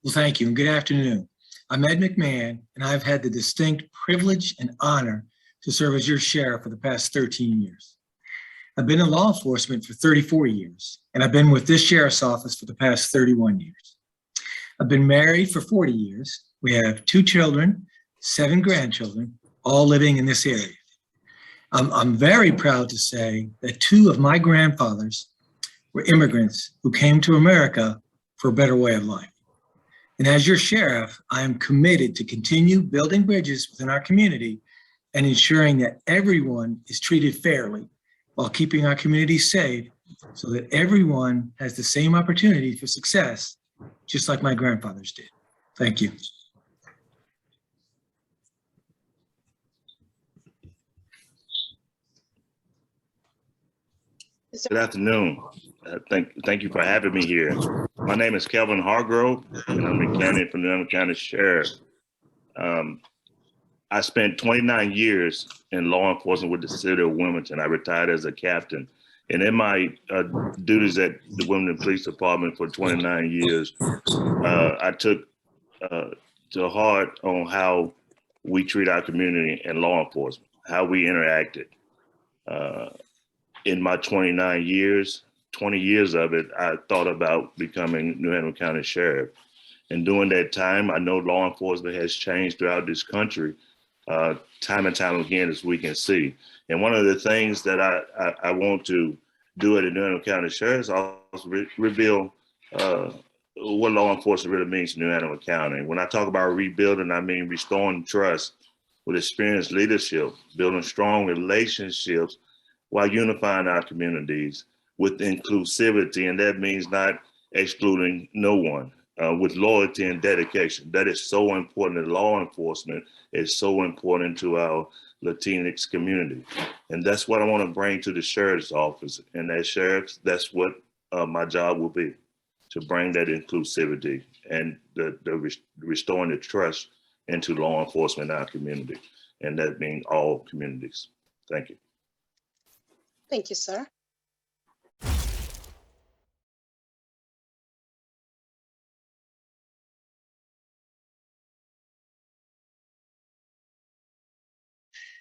Well, thank you and good afternoon. I'm Ed McMahon, and I've had the distinct privilege and honor to serve as your sheriff for the past 13 years. I've been in law enforcement for 34 years, and I've been with this sheriff's office for the past 31 years. I've been married for 40 years. We have 2 children, 7 grandchildren, all living in this area. I'm very proud to say that 2 of my grandfathers were immigrants who came to America for a better way of life. And as your sheriff, I am committed to continue building bridges within our community and ensuring that everyone is treated fairly while keeping our community safe so that everyone has the same opportunity for success, just like my grandfathers did. Thank you. Good afternoon. Thank you for having me here. My name is Kelvin Hargrove, and I'm a candidate for the Hanover County Sheriff. I spent 29 years in law enforcement with the city of Wilmington. I retired as a captain. And in my duties at the Wilmington Police Department for 29 years, I took to heart on how we treat our community and law enforcement, how we interacted. In my 29 years, 20 years of it, I thought about becoming New Hanover County Sheriff. And during that time, I know law enforcement has changed throughout this country, time and time again, as we can see. And one of the things that I want to do at the New Hanover County Sheriff is also reveal what law enforcement really means to New Hanover County. When I talk about rebuilding, I mean restoring trust with experienced leadership, building strong relationships while unifying our communities with inclusivity, and that means not excluding no one, with loyalty and dedication. That is so important to law enforcement. It's so important to our Latinx community. And that's what I want to bring to the sheriff's office. And as sheriff, that's what my job will be, to bring that inclusivity and the restoring the trust into law enforcement in our community. And that means all communities. Thank you. Thank you, sir.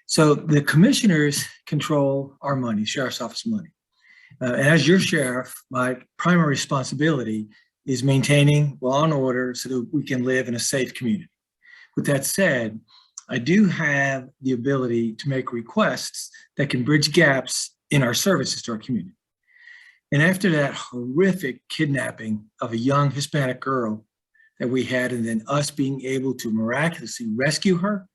So the commissioners control our money, sheriff's office money. And as your sheriff, my primary responsibility is maintaining law and order so that we can live in a safe community. With that said, I do have the ability to make requests that can bridge gaps in our services to our community. And after that horrific kidnapping of a young Hispanic girl that we had, and then us being able to miraculously rescue her,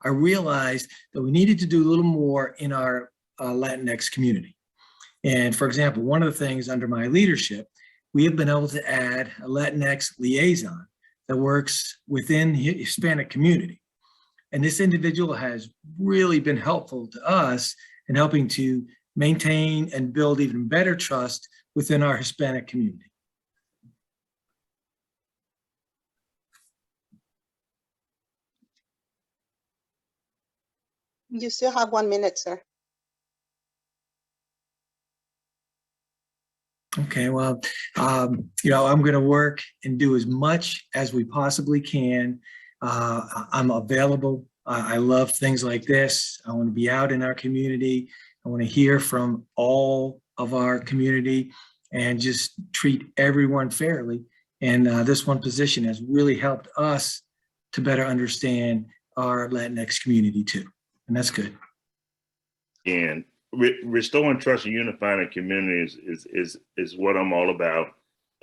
I realized that we needed to do a little more in our Latinx community. And for example, one of the things under my leadership, we have been able to add a Latinx liaison that works within the Hispanic community. And this individual has really been helpful to us in helping to maintain and build even better trust within our Hispanic community. You still have 1 minute, sir. Okay, well, I'm going to work and do as much as we possibly can. I'm available. I love things like this. I want to be out in our community. I want to hear from all of our community and just treat everyone fairly. And this one position has really helped us to better understand our Latinx community too. And that's good. And restoring trust and unifying the communities is what I'm all about.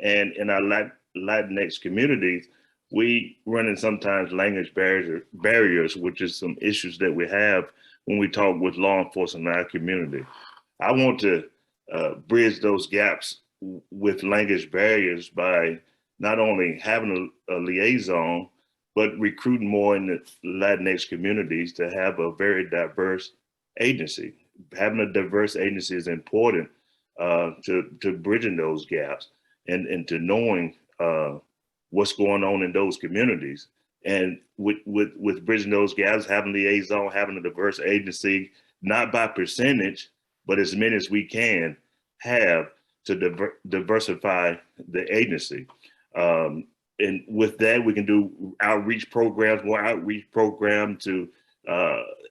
And in our Latinx communities, we run in sometimes language barriers, which is some issues that we have when we talk with law enforcement in our community. I want to bridge those gaps with language barriers by not only having a liaison, but recruiting more in the Latinx communities to have a very diverse agency. Having a diverse agency is important to bridging those gaps and to knowing what's going on in those communities. And with bridging those gaps, having liaison, having a diverse agency, not by percentage, but as many as we can have to diversify the agency. And with that, we can do outreach programs, more outreach program to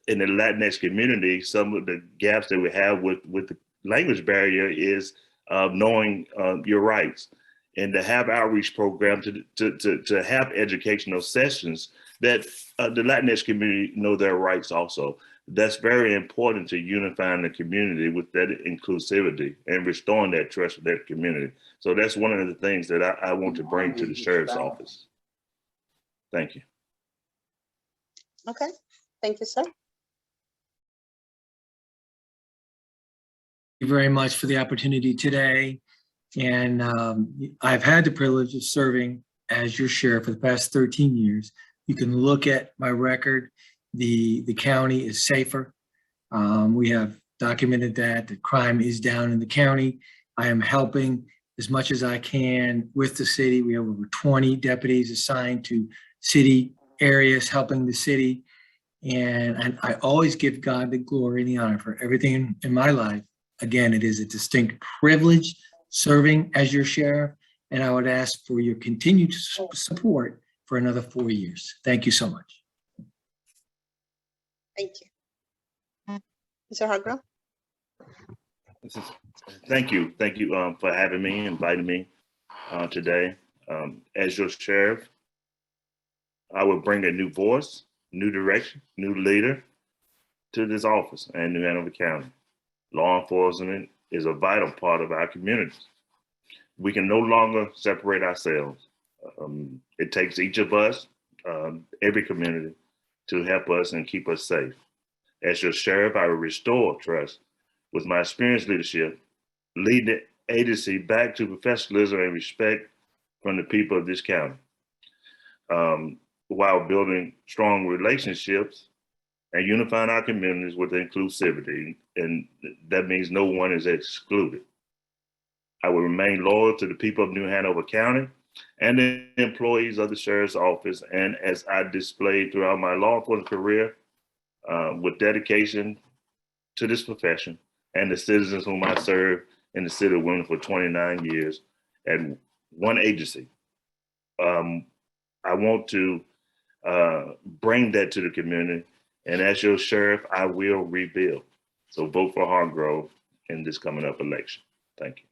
in the Latinx community. Some of the gaps that we have with the language barrier is knowing your rights, and to have outreach programs to have educational sessions that the Latinx community know their rights also. That's very important to unifying the community with that inclusivity and restoring that trust in that community. So that's one of the things that I want to bring to the sheriff's office. Thank you. Okay, thank you, sir. Thank you very much for the opportunity today. And I've had the privilege of serving as your sheriff for the past 13 years. You can look at my record. The county is safer. We have documented that the crime is down in the county. I am helping as much as I can with the city. We have over 20 deputies assigned to city areas helping the city. And I always give God the glory and the honor for everything in my life. Again, it is a distinct privilege serving as your sheriff, and I would ask for your continued support for another 4 years. Thank you so much. Thank you. Mr. Hargrove? Thank you for having me, inviting me today. As your sheriff, I will bring a new voice, new direction, new leader to this office and New Hanover County. Law enforcement is a vital part of our communities. We can no longer separate ourselves. It takes each of us, every community, to help us and keep us safe. As your sheriff, I will restore trust with my experienced leadership, lead the agency back to professionalism and respect from the people of this county, while building strong relationships and unifying our communities with inclusivity. And that means no one is excluded. I will remain loyal to the people of New Hanover County and the employees of the sheriff's office. And as I displayed throughout my law enforcement career, with dedication to this profession and the citizens whom I serve in the city of Wilmington for 29 years at one agency. I want to bring that to the community. And as your sheriff, I will rebuild. So vote for Hargrove in this coming up election. Thank you.